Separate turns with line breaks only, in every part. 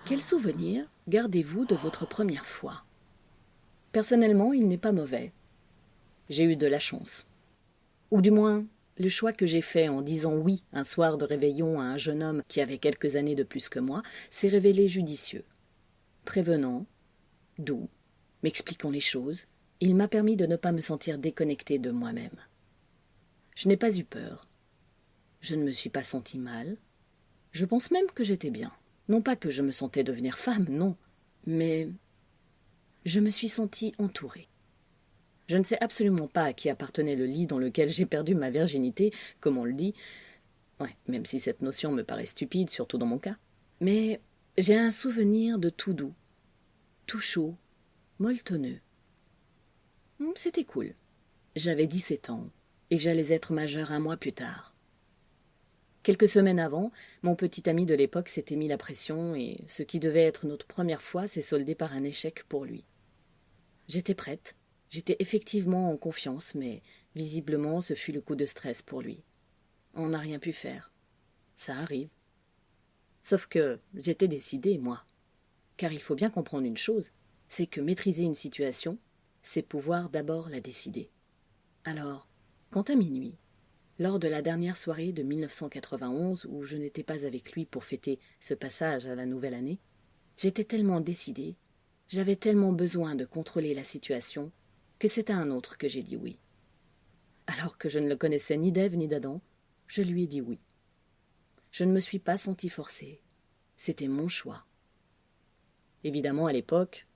Quel souvenir gardez-vous de votre première fois? Personnellement, il n'est pas mauvais. J'ai eu de la chance. Ou du moins, le choix que j'ai fait en disant oui un soir de réveillon à un jeune homme qui avait quelques années de plus que moi s'est révélé judicieux. Prévenant, doux, m'expliquant les choses, il m'a permis de ne pas me sentir déconnectée de moi-même. Je n'ai pas eu peur. Je ne me suis pas sentie mal. Je pense même que j'étais bien. Non pas que je me sentais devenir femme, non, mais je me suis sentie entourée. Je ne sais absolument pas à qui appartenait le lit dans lequel j'ai perdu ma virginité, comme on le dit. Ouais, même si cette notion me paraît stupide, surtout dans mon cas. Mais j'ai un souvenir de tout doux, tout chaud, molletonneux. C'était cool. J'avais 17 ans, et j'allais être majeure un mois plus tard. Quelques semaines avant, mon petit ami de l'époque s'était mis la pression, et ce qui devait être notre première fois s'est soldé par un échec pour lui. J'étais prête. J'étais effectivement en confiance, mais visiblement ce fut le coup de stress pour lui. On n'a rien pu faire. Ça arrive. Sauf que j'étais décidée, moi. Car il faut bien comprendre une chose, c'est que maîtriser une situation, c'est pouvoir d'abord la décider. Alors, quand à minuit, lors de la dernière soirée de 1991 où je n'étais pas avec lui pour fêter ce passage à la nouvelle année, j'étais tellement décidée, j'avais tellement besoin de contrôler la situation que c'est à un autre que j'ai dit oui. Alors que je ne le connaissais ni d'Ève ni d'Adam, je lui ai dit oui. Je ne me suis pas sentie forcée. C'était mon choix. Évidemment, à l'époque,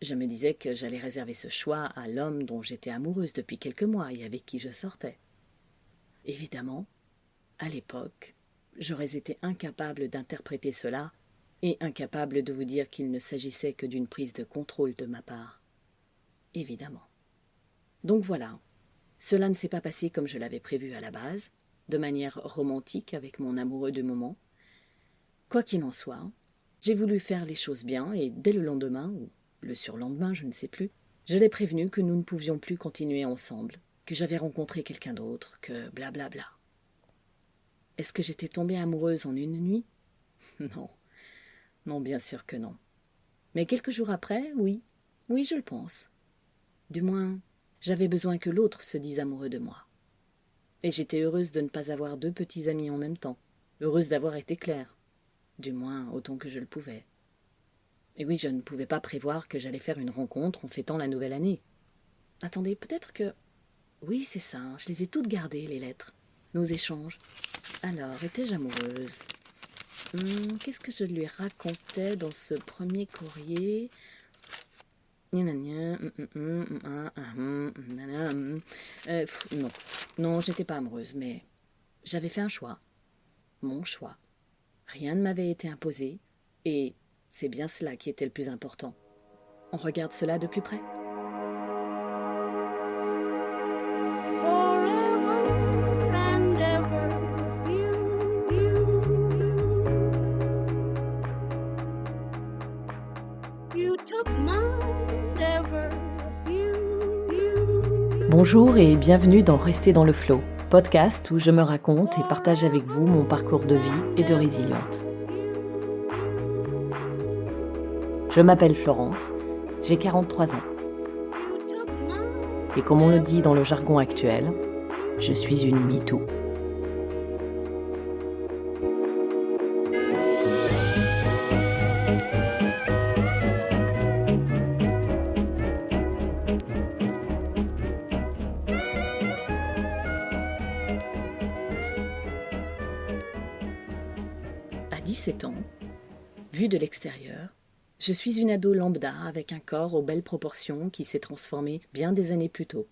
je me disais que j'allais réserver ce choix à l'homme dont j'étais amoureuse depuis quelques mois et avec qui je sortais. Évidemment, à l'époque, j'aurais été incapable d'interpréter cela et incapable de vous dire qu'il ne s'agissait que d'une prise de contrôle de ma part. Évidemment. Donc voilà, cela ne s'est pas passé comme je l'avais prévu à la base, de manière romantique avec mon amoureux du moment. Quoi qu'il en soit, j'ai voulu faire les choses bien et dès le lendemain, ou le surlendemain, je ne sais plus, je l'ai prévenu que nous ne pouvions plus continuer ensemble, que j'avais rencontré quelqu'un d'autre, que blablabla. Est-ce que j'étais tombée amoureuse en une nuit? Non, non, bien sûr que non. Mais quelques jours après, oui, je le pense. Du moins, j'avais besoin que l'autre se dise amoureux de moi. Et j'étais heureuse de ne pas avoir 2 petits amis en même temps, heureuse d'avoir été claire, du moins autant que je le pouvais. Et oui, je ne pouvais pas prévoir que j'allais faire une rencontre en fêtant la nouvelle année. Attendez, peut-être que... Oui, c'est ça, je les ai toutes gardées, les lettres, nos échanges. Alors, étais-je amoureuse? Qu'est-ce que je lui racontais dans ce premier courrier? Non, non, j'étais pas amoureuse, mais j'avais fait un choix, mon choix. Rien ne m'avait été imposé, et c'est bien cela qui était le plus important. On regarde cela de plus près.
Bonjour et bienvenue dans Rester dans le Flow, podcast où je me raconte et partage avec vous mon parcours de vie et de résiliente. Je m'appelle Florence, j'ai 43 ans. Et comme on le dit dans le jargon actuel, je suis une MeToo.
À 17 ans, vue de l'extérieur, je suis une ado lambda avec un corps aux belles proportions qui s'est transformé bien des années plus tôt.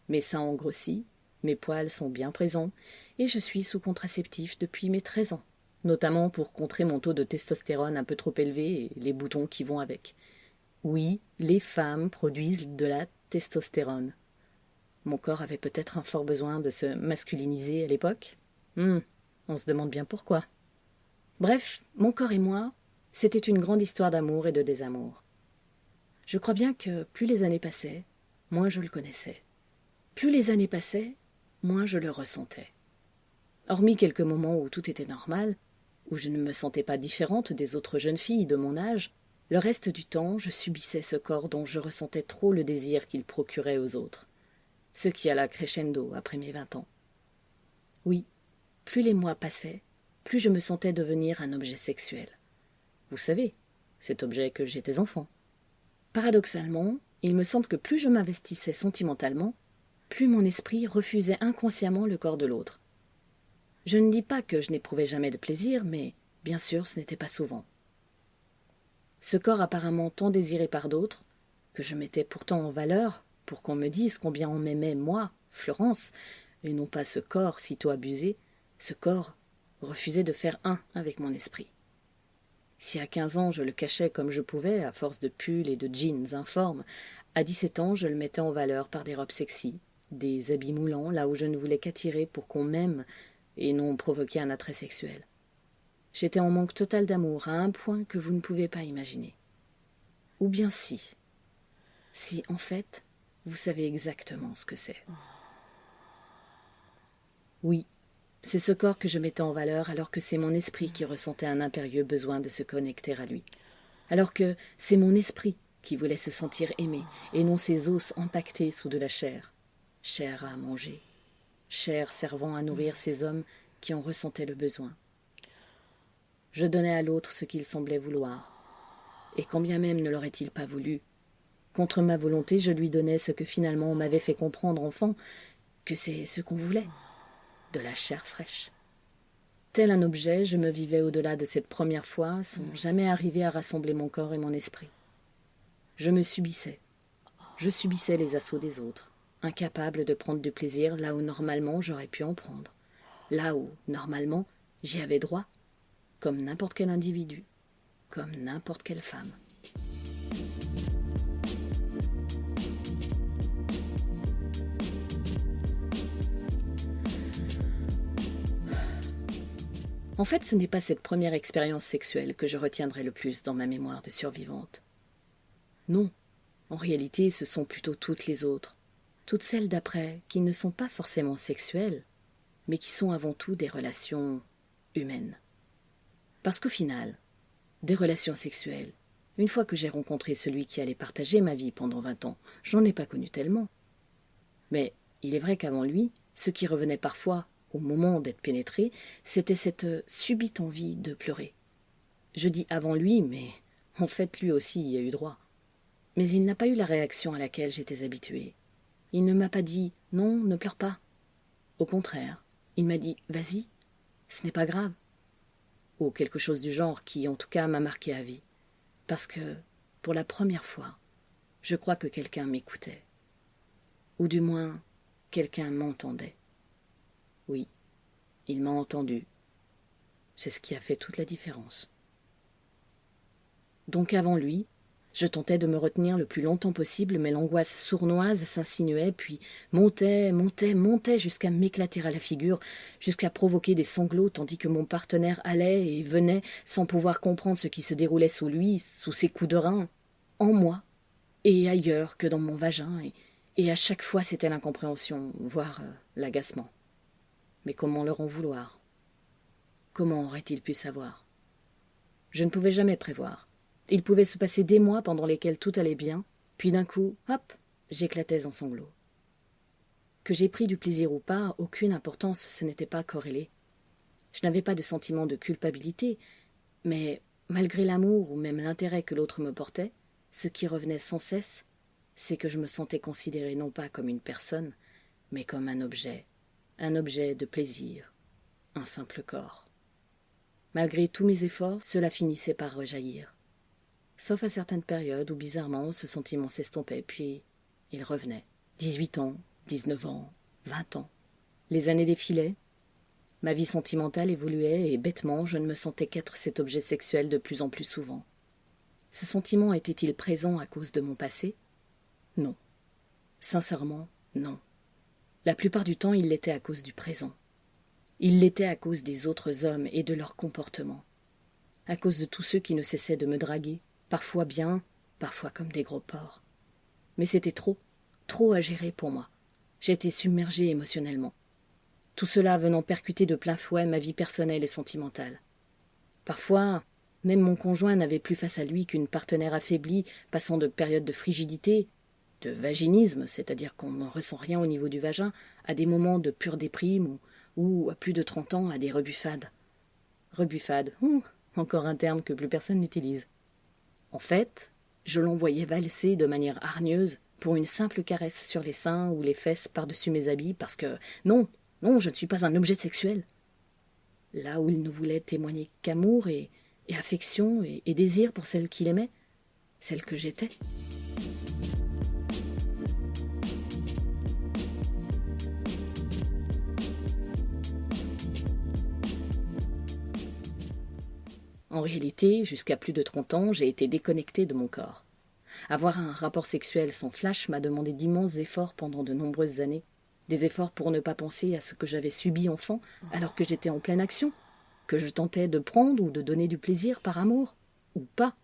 Mes seins ont grossi, mes poils sont bien présents et je suis sous contraceptif depuis mes 13 ans, notamment pour contrer mon taux de testostérone un peu trop élevé et les boutons qui vont avec. Oui, les femmes produisent de la testostérone. Mon corps avait peut-être un fort besoin de se masculiniser à l'époque. On se demande bien pourquoi. Bref, mon corps et moi, c'était une grande histoire d'amour et de désamour. Je crois bien que plus les années passaient, moins je le connaissais. Plus les années passaient, moins je le ressentais. Hormis quelques moments où tout était normal, où je ne me sentais pas différente des autres jeunes filles de mon âge, le reste du temps, je subissais ce corps dont je ressentais trop le désir qu'il procurait aux autres, ce qui alla crescendo après mes 20 ans. Oui, plus les mois passaient, plus je me sentais devenir un objet sexuel. Vous savez, cet objet que j'étais enfant. Paradoxalement, il me semble que plus je m'investissais sentimentalement, plus mon esprit refusait inconsciemment le corps de l'autre. Je ne dis pas que je n'éprouvais jamais de plaisir, mais bien sûr ce n'était pas souvent. Ce corps apparemment tant désiré par d'autres, que je mettais pourtant en valeur pour qu'on me dise combien on m'aimait moi, Florence, et non pas ce corps sitôt abusé, ce corps refusait de faire un avec mon esprit. Si à 15 ans je le cachais comme je pouvais, à force de pulls et de jeans informes, à 17 ans je le mettais en valeur par des robes sexy, des habits moulants là où je ne voulais qu'attirer pour qu'on m'aime et non provoquer un attrait sexuel. J'étais en manque total d'amour à un point que vous ne pouvez pas imaginer. Ou bien si en fait, vous savez exactement ce que c'est. Oui, c'est ce corps que je mettais en valeur alors que c'est mon esprit qui ressentait un impérieux besoin de se connecter à lui. Alors que c'est mon esprit qui voulait se sentir aimé et non ses os empaquetés sous de la chair. Chair à manger, chair servant à nourrir ces hommes qui en ressentaient le besoin. Je donnais à l'autre ce qu'il semblait vouloir. Et quand bien même ne l'aurait-il pas voulu, contre ma volonté, je lui donnais ce que finalement on m'avait fait comprendre enfant, que c'est ce qu'on voulait, de la chair fraîche. Tel un objet, je me vivais au-delà de cette première fois, sans jamais arriver à rassembler mon corps et mon esprit. Je me subissais. Je subissais les assauts des autres, incapable de prendre du plaisir là où normalement j'aurais pu en prendre, là où, normalement, j'y avais droit, comme n'importe quel individu, comme n'importe quelle femme. En fait, ce n'est pas cette première expérience sexuelle que je retiendrai le plus dans ma mémoire de survivante. Non, en réalité, ce sont plutôt toutes les autres, toutes celles d'après qui ne sont pas forcément sexuelles, mais qui sont avant tout des relations humaines. Parce qu'au final, des relations sexuelles, une fois que j'ai rencontré celui qui allait partager ma vie pendant 20 ans, j'en ai pas connu tellement. Mais il est vrai qu'avant lui, ce qui revenait parfois, au moment d'être pénétré, c'était cette subite envie de pleurer. Je dis avant lui, mais en fait lui aussi y a eu droit. Mais il n'a pas eu la réaction à laquelle j'étais habituée. Il ne m'a pas dit « non, ne pleure pas ». Au contraire, il m'a dit « vas-y, ce n'est pas grave ». Ou quelque chose du genre qui, en tout cas, m'a marqué à vie. Parce que, pour la première fois, je crois que quelqu'un m'écoutait. Ou du moins, quelqu'un m'entendait. Oui, il m'a entendu. C'est ce qui a fait toute la différence. Donc avant lui, je tentais de me retenir le plus longtemps possible, mais l'angoisse sournoise s'insinuait, puis montait jusqu'à m'éclater à la figure, jusqu'à provoquer des sanglots, tandis que mon partenaire allait et venait sans pouvoir comprendre ce qui se déroulait sous lui, sous ses coups de rein, en moi, et ailleurs que dans mon vagin, et à chaque fois c'était l'incompréhension, voire l'agacement. Mais comment leur en vouloir? Comment aurait-il pu savoir? Je ne pouvais jamais prévoir. Il pouvait se passer des mois pendant lesquels tout allait bien, puis d'un coup, hop, j'éclatais en sanglots. Que j'ai pris du plaisir ou pas, aucune importance, ce n'était pas corrélé. Je n'avais pas de sentiment de culpabilité, mais malgré l'amour ou même l'intérêt que l'autre me portait, ce qui revenait sans cesse, c'est que je me sentais considérée non pas comme une personne, mais comme un objet de plaisir, un simple corps. Malgré tous mes efforts, cela finissait par rejaillir. Sauf à certaines périodes où bizarrement ce sentiment s'estompait, puis il revenait. 18 ans, 19 ans, 20 ans. Les années défilaient. Ma vie sentimentale évoluait et bêtement je ne me sentais qu'être cet objet sexuel de plus en plus souvent. Ce sentiment était-il présent à cause de mon passé? Non. Sincèrement, non. La plupart du temps, il l'était à cause du présent. Il l'était à cause des autres hommes et de leur comportement. À cause de tous ceux qui ne cessaient de me draguer, parfois bien, parfois comme des gros porcs. Mais c'était trop à gérer pour moi. J'étais submergée émotionnellement. Tout cela venant percuter de plein fouet ma vie personnelle et sentimentale. Parfois, même mon conjoint n'avait plus face à lui qu'une partenaire affaiblie, passant de périodes de frigidité, de vaginisme, c'est-à-dire qu'on ne ressent rien au niveau du vagin, à des moments de pure déprime ou à plus de 30 ans, à des rebuffades. Rebuffades, encore un terme que plus personne n'utilise. En fait, je l'envoyais valser de manière hargneuse pour une simple caresse sur les seins ou les fesses par-dessus mes habits parce que, non, je ne suis pas un objet sexuel. Là où il ne voulait témoigner qu'amour et affection et désir pour celle qu'il aimait, celle que j'étais. En réalité, jusqu'à plus de 30 ans, j'ai été déconnectée de mon corps. Avoir un rapport sexuel sans flash m'a demandé d'immenses efforts pendant de nombreuses années. Des efforts pour ne pas penser à ce que j'avais subi enfant alors que j'étais en pleine action, que je tentais de prendre ou de donner du plaisir par amour, ou pas.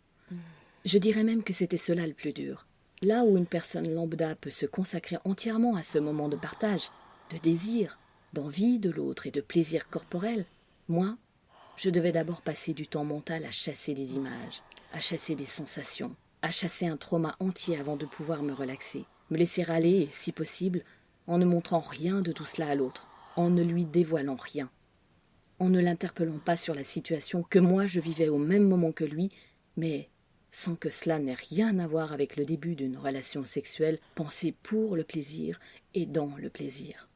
Je dirais même que c'était cela le plus dur. Là où une personne lambda peut se consacrer entièrement à ce moment de partage, de désir, d'envie de l'autre et de plaisir corporel, moi, je devais d'abord passer du temps mental à chasser des images, à chasser des sensations, à chasser un trauma entier avant de pouvoir me relaxer, me laisser aller et, si possible, en ne montrant rien de tout cela à l'autre, en ne lui dévoilant rien, en ne l'interpellant pas sur la situation que moi je vivais au même moment que lui, mais sans que cela n'ait rien à voir avec le début d'une relation sexuelle pensée pour le plaisir et dans le plaisir.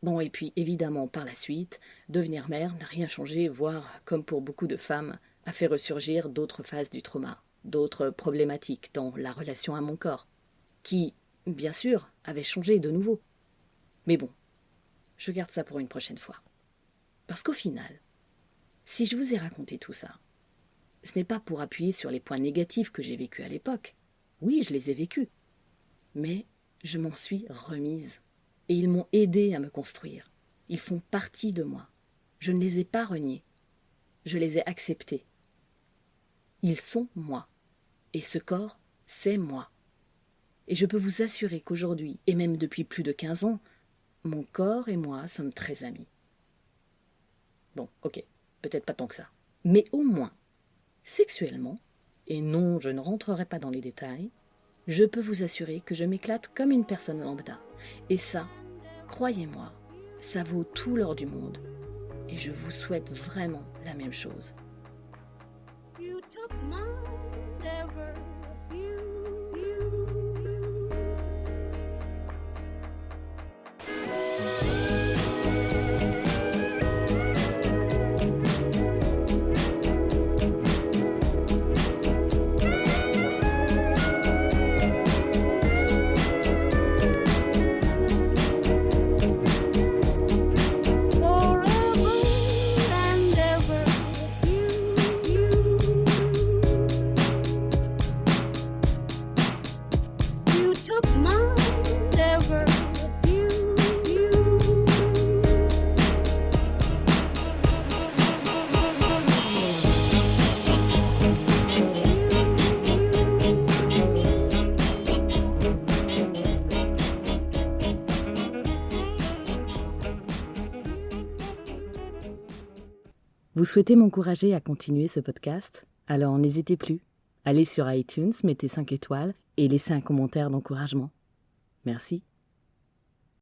Bon, et puis évidemment, par la suite, devenir mère n'a rien changé, voire, comme pour beaucoup de femmes, a fait ressurgir d'autres phases du trauma, d'autres problématiques dans la relation à mon corps, qui, bien sûr, avaient changé de nouveau. Mais bon, je garde ça pour une prochaine fois. Parce qu'au final, si je vous ai raconté tout ça, ce n'est pas pour appuyer sur les points négatifs que j'ai vécus à l'époque. Oui, je les ai vécus. Mais je m'en suis remise. Et ils m'ont aidé à me construire. Ils font partie de moi. Je ne les ai pas reniés. Je les ai acceptés. Ils sont moi. Et ce corps, c'est moi. Et je peux vous assurer qu'aujourd'hui, et même depuis plus de 15 ans, mon corps et moi sommes très amis. Bon, ok, peut-être pas tant que ça. Mais au moins, sexuellement, et non, je ne rentrerai pas dans les détails, je peux vous assurer que je m'éclate comme une personne lambda. Et ça, croyez-moi, ça vaut tout l'or du monde. Et je vous souhaite vraiment la même chose. Vous souhaitez m'encourager à continuer ce podcast? Alors n'hésitez plus. Allez sur iTunes, mettez 5 étoiles et laissez un commentaire d'encouragement. Merci.